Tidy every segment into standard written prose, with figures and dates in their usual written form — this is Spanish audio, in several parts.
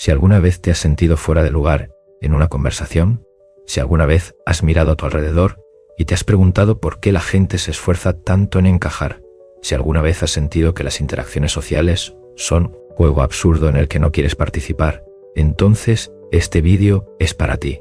Si alguna vez te has sentido fuera de lugar en una conversación, si alguna vez has mirado a tu alrededor y te has preguntado por qué la gente se esfuerza tanto en encajar, si alguna vez has sentido que las interacciones sociales son un juego absurdo en el que no quieres participar, entonces este vídeo es para ti.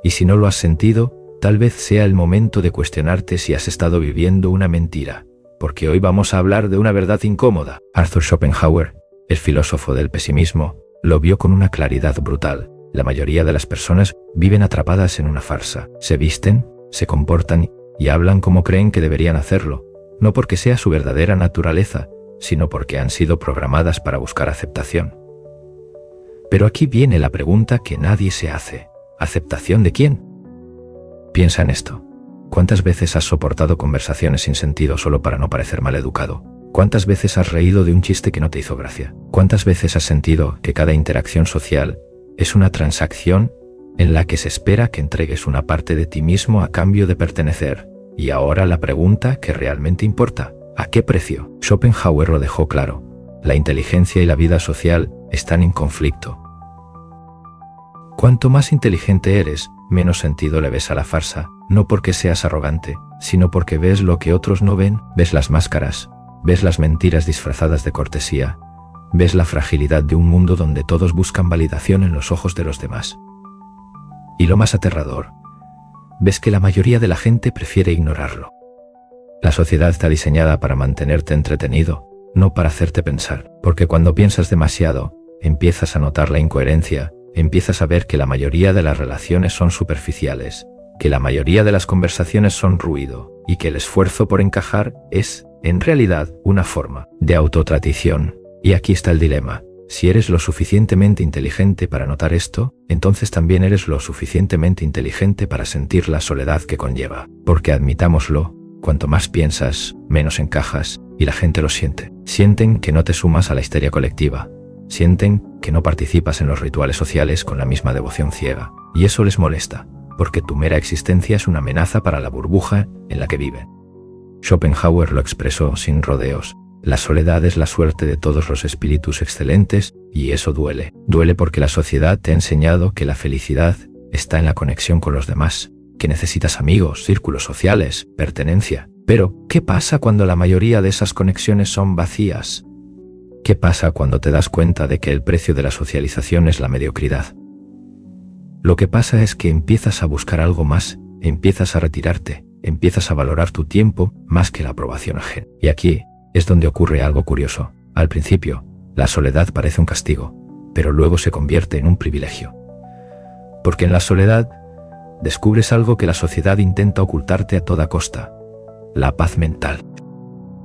Y si no lo has sentido, tal vez sea el momento de cuestionarte si has estado viviendo una mentira, porque hoy vamos a hablar de una verdad incómoda. Arthur Schopenhauer, el filósofo del pesimismo, lo vio con una claridad brutal. La mayoría de las personas viven atrapadas en una farsa. Se visten, se comportan y hablan como creen que deberían hacerlo, no porque sea su verdadera naturaleza, sino porque han sido programadas para buscar aceptación. Pero aquí viene la pregunta que nadie se hace. ¿Aceptación de quién? Piensa en esto. ¿Cuántas veces has soportado conversaciones sin sentido solo para no parecer maleducado? ¿Cuántas veces has reído de un chiste que no te hizo gracia? ¿Cuántas veces has sentido que cada interacción social es una transacción en la que se espera que entregues una parte de ti mismo a cambio de pertenecer? Y ahora la pregunta que realmente importa: ¿a qué precio? Schopenhauer lo dejó claro. La inteligencia y la vida social están en conflicto. Cuanto más inteligente eres, menos sentido le ves a la farsa, no porque seas arrogante, sino porque ves lo que otros no ven, ves las máscaras, ves las mentiras disfrazadas de cortesía, ves la fragilidad de un mundo donde todos buscan validación en los ojos de los demás. Y lo más aterrador, ves que la mayoría de la gente prefiere ignorarlo. La sociedad está diseñada para mantenerte entretenido, no para hacerte pensar, porque cuando piensas demasiado, empiezas a notar la incoherencia, empiezas a ver que la mayoría de las relaciones son superficiales, que la mayoría de las conversaciones son ruido, y que el esfuerzo por encajar es, en realidad, una forma de autotraición. Y aquí está el dilema. Si eres lo suficientemente inteligente para notar esto, entonces también eres lo suficientemente inteligente para sentir la soledad que conlleva. Porque admitámoslo, cuanto más piensas, menos encajas, y la gente lo siente. Sienten que no te sumas a la histeria colectiva. Sienten que no participas en los rituales sociales con la misma devoción ciega. Y eso les molesta, porque tu mera existencia es una amenaza para la burbuja en la que viven. Schopenhauer lo expresó sin rodeos. La soledad es la suerte de todos los espíritus excelentes, y eso duele. Duele porque la sociedad te ha enseñado que la felicidad está en la conexión con los demás, que necesitas amigos, círculos sociales, pertenencia. Pero, ¿qué pasa cuando la mayoría de esas conexiones son vacías? ¿Qué pasa cuando te das cuenta de que el precio de la socialización es la mediocridad? Lo que pasa es que empiezas a buscar algo más, empiezas a retirarte, empiezas a valorar tu tiempo más que la aprobación ajena. Y aquí es donde ocurre algo curioso. Al principio, la soledad parece un castigo, pero luego se convierte en un privilegio. Porque en la soledad descubres algo que la sociedad intenta ocultarte a toda costa: la paz mental.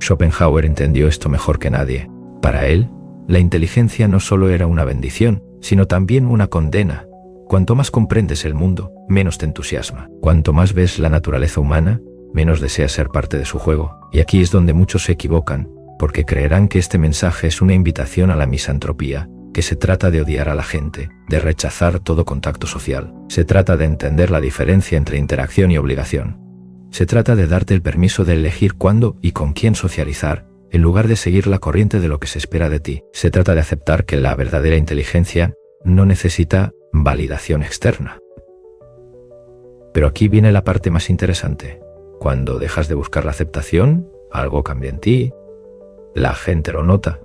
Schopenhauer entendió esto mejor que nadie. Para él, la inteligencia no solo era una bendición, sino también una condena. Cuanto más comprendes el mundo, menos te entusiasma. Cuanto más ves la naturaleza humana, menos deseas ser parte de su juego. Y aquí es donde muchos se equivocan, porque creerán que este mensaje es una invitación a la misantropía, que se trata de odiar a la gente, de rechazar todo contacto social. Se trata de entender la diferencia entre interacción y obligación. Se trata de darte el permiso de elegir cuándo y con quién socializar, en lugar de seguir la corriente de lo que se espera de ti. Se trata de aceptar que la verdadera inteligencia no necesita validación externa. Pero aquí viene la parte más interesante. Cuando dejas de buscar la aceptación, algo cambia en ti. La gente lo nota.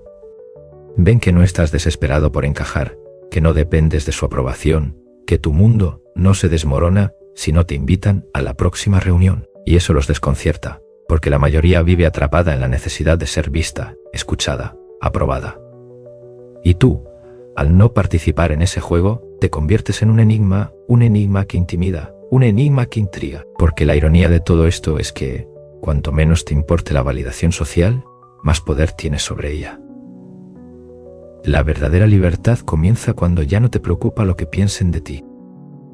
Ven que no estás desesperado por encajar, que no dependes de su aprobación, que tu mundo no se desmorona si no te invitan a la próxima reunión. Y eso los desconcierta, porque la mayoría vive atrapada en la necesidad de ser vista, escuchada, aprobada. Y tú, al no participar en ese juego, te conviertes en un enigma que intimida, un enigma que intriga. Porque la ironía de todo esto es que, cuanto menos te importe la validación social, más poder tienes sobre ella. La verdadera libertad comienza cuando ya no te preocupa lo que piensen de ti.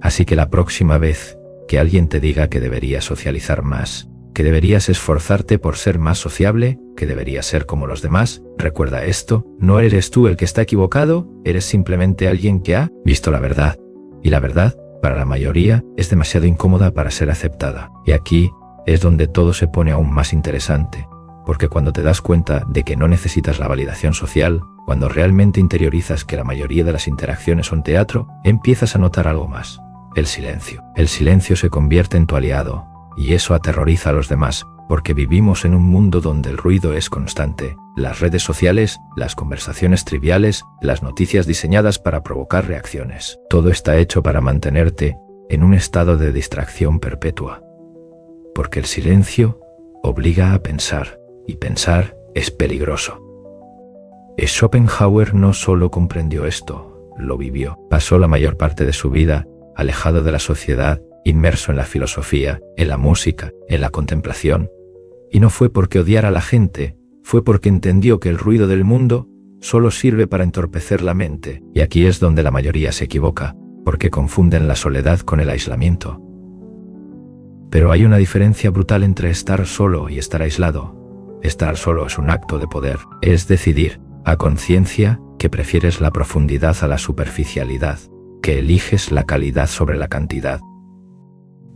Así que la próxima vez que alguien te diga que deberías socializar más, que deberías esforzarte por ser más sociable, que deberías ser como los demás, recuerda esto: no eres tú el que está equivocado, eres simplemente alguien que ha visto la verdad. Y la verdad, para la mayoría, es demasiado incómoda para ser aceptada. Y aquí es donde todo se pone aún más interesante, porque cuando te das cuenta de que no necesitas la validación social, Cuando realmente interiorizas que la mayoría de las interacciones son teatro, empiezas a notar algo más: el silencio. El silencio se convierte en tu aliado, y eso aterroriza a los demás, porque vivimos en un mundo donde el ruido es constante. Las redes sociales, las conversaciones triviales, las noticias diseñadas para provocar reacciones. Todo está hecho para mantenerte en un estado de distracción perpetua. Porque el silencio obliga a pensar, y pensar es peligroso. Schopenhauer no solo comprendió esto, lo vivió. Pasó la mayor parte de su vida alejado de la sociedad, inmerso en la filosofía, en la música, en la contemplación. Y no fue porque odiara a la gente, fue porque entendió que el ruido del mundo solo sirve para entorpecer la mente. Y aquí es donde la mayoría se equivoca, porque confunden la soledad con el aislamiento. Pero hay una diferencia brutal entre estar solo y estar aislado. Estar solo es un acto de poder, es decidir, a conciencia, que prefieres la profundidad a la superficialidad, que eliges la calidad sobre la cantidad.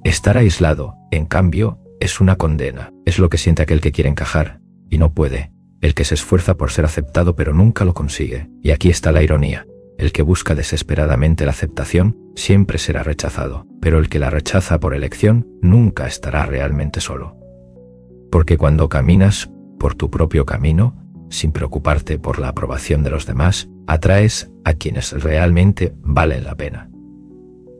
Estar aislado, en cambio, es una condena, es lo que siente aquel que quiere encajar, y no puede, el que se esfuerza por ser aceptado pero nunca lo consigue. Y aquí está la ironía: el que busca desesperadamente la aceptación siempre será rechazado, pero el que la rechaza por elección nunca estará realmente solo. Porque cuando caminas por tu propio camino, sin preocuparte por la aprobación de los demás, atraes a quienes realmente valen la pena.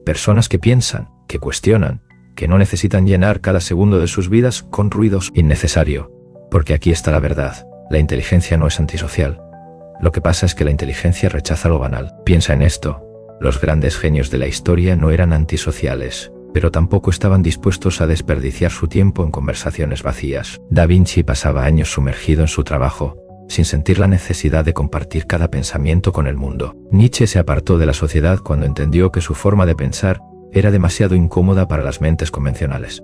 Personas que piensan, que cuestionan, que no necesitan llenar cada segundo de sus vidas con ruidos innecesarios. Porque aquí está la verdad: la inteligencia no es antisocial. Lo que pasa es que la inteligencia rechaza lo banal. Piensa en esto: los grandes genios de la historia no eran antisociales, pero tampoco estaban dispuestos a desperdiciar su tiempo en conversaciones vacías. Da Vinci pasaba años sumergido en su trabajo, sin sentir la necesidad de compartir cada pensamiento con el mundo. Nietzsche se apartó de la sociedad cuando entendió que su forma de pensar era demasiado incómoda para las mentes convencionales.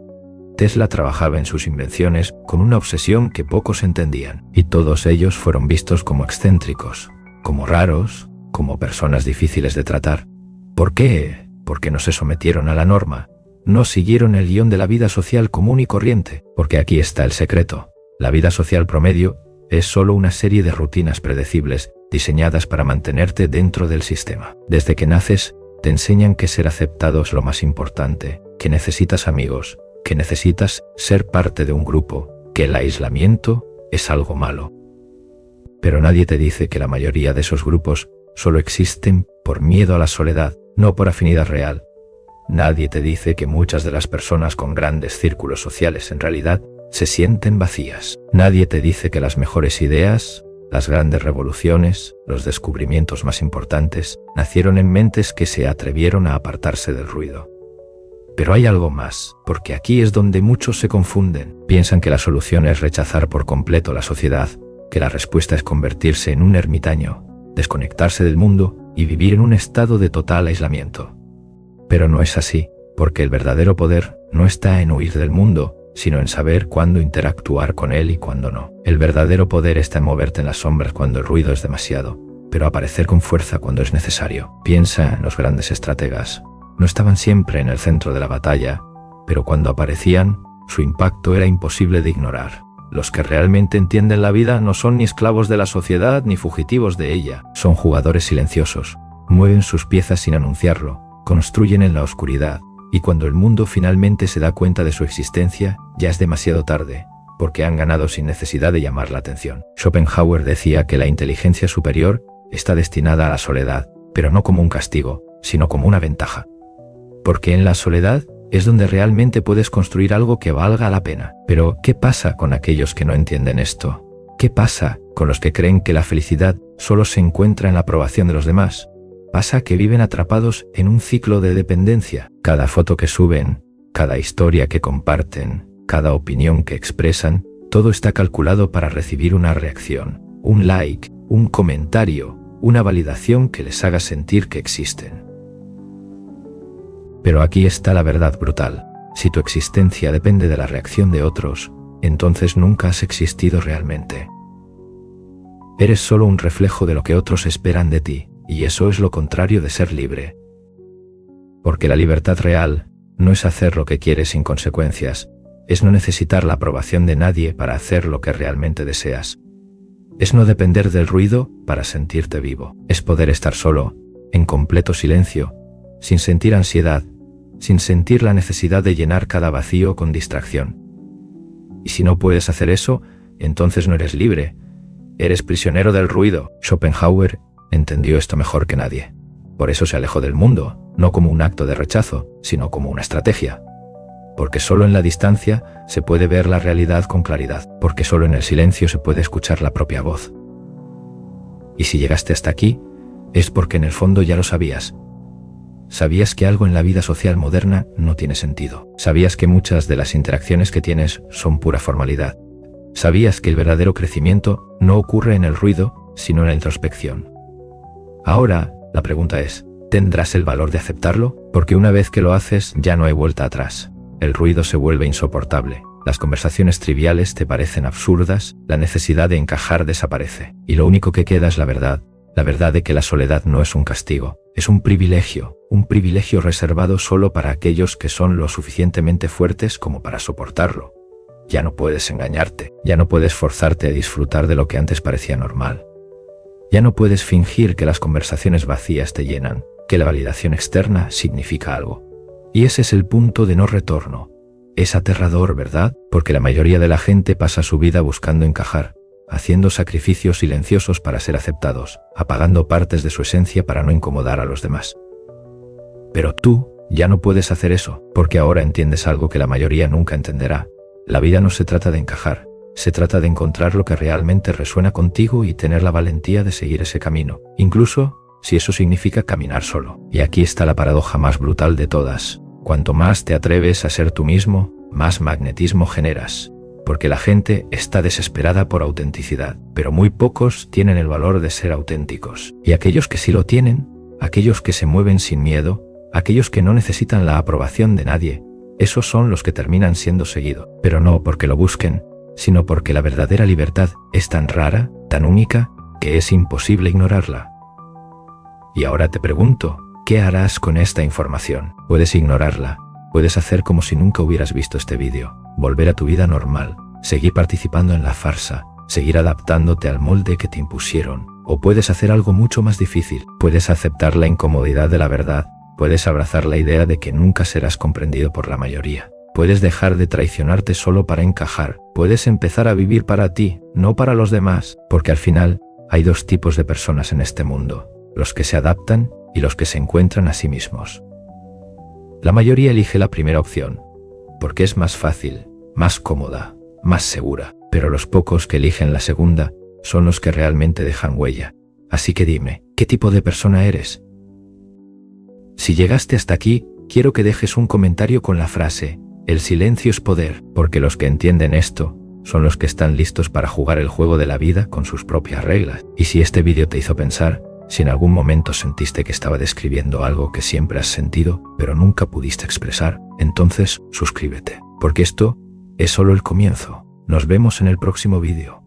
Tesla trabajaba en sus invenciones con una obsesión que pocos entendían, y todos ellos fueron vistos como excéntricos, como raros, como personas difíciles de tratar. ¿Por qué? Porque no se sometieron a la norma, no siguieron el guión de la vida social común y corriente. Porque aquí está el secreto: la vida social promedio es solo una serie de rutinas predecibles, diseñadas para mantenerte dentro del sistema. Desde que naces, te enseñan que ser aceptado es lo más importante, que necesitas amigos, que necesitas ser parte de un grupo, que el aislamiento es algo malo. Pero nadie te dice que la mayoría de esos grupos solo existen por miedo a la soledad, no por afinidad real. Nadie te dice que muchas de las personas con grandes círculos sociales en realidad se sienten vacías. Nadie te dice que las mejores ideas, las grandes revoluciones, los descubrimientos más importantes, nacieron en mentes que se atrevieron a apartarse del ruido. Pero hay algo más, porque aquí es donde muchos se confunden. Piensan que la solución es rechazar por completo la sociedad, que la respuesta es convertirse en un ermitaño, desconectarse del mundo y vivir en un estado de total aislamiento. Pero no es así, porque el verdadero poder no está en huir del mundo, sino en saber cuándo interactuar con él y cuándo no. El verdadero poder está en moverte en las sombras cuando el ruido es demasiado, pero aparecer con fuerza cuando es necesario. Piensa en los grandes estrategas. No estaban siempre en el centro de la batalla, pero cuando aparecían, su impacto era imposible de ignorar. Los que realmente entienden la vida no son ni esclavos de la sociedad ni fugitivos de ella. Son jugadores silenciosos. Mueven sus piezas sin anunciarlo, construyen en la oscuridad, y cuando el mundo finalmente se da cuenta de su existencia, ya es demasiado tarde, porque han ganado sin necesidad de llamar la atención. Schopenhauer decía que la inteligencia superior está destinada a la soledad, pero no como un castigo, sino como una ventaja. Porque en la soledad es donde realmente puedes construir algo que valga la pena. Pero, ¿qué pasa con aquellos que no entienden esto? ¿Qué pasa con los que creen que la felicidad solo se encuentra en la aprobación de los demás? Pasa que viven atrapados en un ciclo de dependencia. Cada foto que suben, cada historia que comparten, cada opinión que expresan, todo está calculado para recibir una reacción, un like, un comentario, una validación que les haga sentir que existen. Pero aquí está la verdad brutal: si tu existencia depende de la reacción de otros, entonces nunca has existido realmente. Eres solo un reflejo de lo que otros esperan de ti, y eso es lo contrario de ser libre. Porque la libertad real no es hacer lo que quieres sin consecuencias, es no necesitar la aprobación de nadie para hacer lo que realmente deseas. Es no depender del ruido para sentirte vivo. Es poder estar solo, en completo silencio, sin sentir ansiedad, sin sentir la necesidad de llenar cada vacío con distracción. Y si no puedes hacer eso, entonces no eres libre. Eres prisionero del ruido. Schopenhauer entendió esto mejor que nadie. Por eso se alejó del mundo, no como un acto de rechazo, sino como una estrategia. Porque solo en la distancia se puede ver la realidad con claridad, porque solo en el silencio se puede escuchar la propia voz. Y si llegaste hasta aquí, es porque en el fondo ya lo sabías. Sabías que algo en la vida social moderna no tiene sentido. Sabías que muchas de las interacciones que tienes son pura formalidad. Sabías que el verdadero crecimiento no ocurre en el ruido, sino en la introspección. Ahora, la pregunta es, ¿tendrás el valor de aceptarlo? Porque una vez que lo haces, ya no hay vuelta atrás. El ruido se vuelve insoportable. Las conversaciones triviales te parecen absurdas, la necesidad de encajar desaparece. Y lo único que queda es la verdad de que la soledad no es un castigo, es un privilegio reservado solo para aquellos que son lo suficientemente fuertes como para soportarlo. Ya no puedes engañarte, ya no puedes forzarte a disfrutar de lo que antes parecía normal. Ya no puedes fingir que las conversaciones vacías te llenan, que la validación externa significa algo. Y ese es el punto de no retorno. Es aterrador, ¿verdad? Porque la mayoría de la gente pasa su vida buscando encajar, haciendo sacrificios silenciosos para ser aceptados, apagando partes de su esencia para no incomodar a los demás. Pero tú ya no puedes hacer eso, porque ahora entiendes algo que la mayoría nunca entenderá. La vida no se trata de encajar, se trata de encontrar lo que realmente resuena contigo y tener la valentía de seguir ese camino, incluso si eso significa caminar solo. Y aquí está la paradoja más brutal de todas. Cuanto más te atreves a ser tú mismo, más magnetismo generas. Porque la gente está desesperada por autenticidad, pero muy pocos tienen el valor de ser auténticos. Y aquellos que sí lo tienen, aquellos que se mueven sin miedo, aquellos que no necesitan la aprobación de nadie, esos son los que terminan siendo seguidos. Pero no porque lo busquen, sino porque la verdadera libertad es tan rara, tan única, que es imposible ignorarla. Y ahora te pregunto, ¿qué harás con esta información? Puedes ignorarla, puedes hacer como si nunca hubieras visto este vídeo, volver a tu vida normal, seguir participando en la farsa, seguir adaptándote al molde que te impusieron, o puedes hacer algo mucho más difícil, puedes aceptar la incomodidad de la verdad, puedes abrazar la idea de que nunca serás comprendido por la mayoría, puedes dejar de traicionarte solo para encajar, puedes empezar a vivir para ti, no para los demás, porque al final hay dos tipos de personas en este mundo, los que se adaptan y los que se encuentran a sí mismos. La mayoría elige la primera opción, porque es más fácil, más cómoda, más segura, pero los pocos que eligen la segunda son los que realmente dejan huella. Así que dime, ¿qué tipo de persona eres? Si llegaste hasta aquí, quiero que dejes un comentario con la frase, el silencio es poder, porque los que entienden esto son los que están listos para jugar el juego de la vida con sus propias reglas. Y si este vídeo te hizo pensar, si en algún momento sentiste que estaba describiendo algo que siempre has sentido, pero nunca pudiste expresar, entonces suscríbete, porque esto es solo el comienzo. Nos vemos en el próximo vídeo.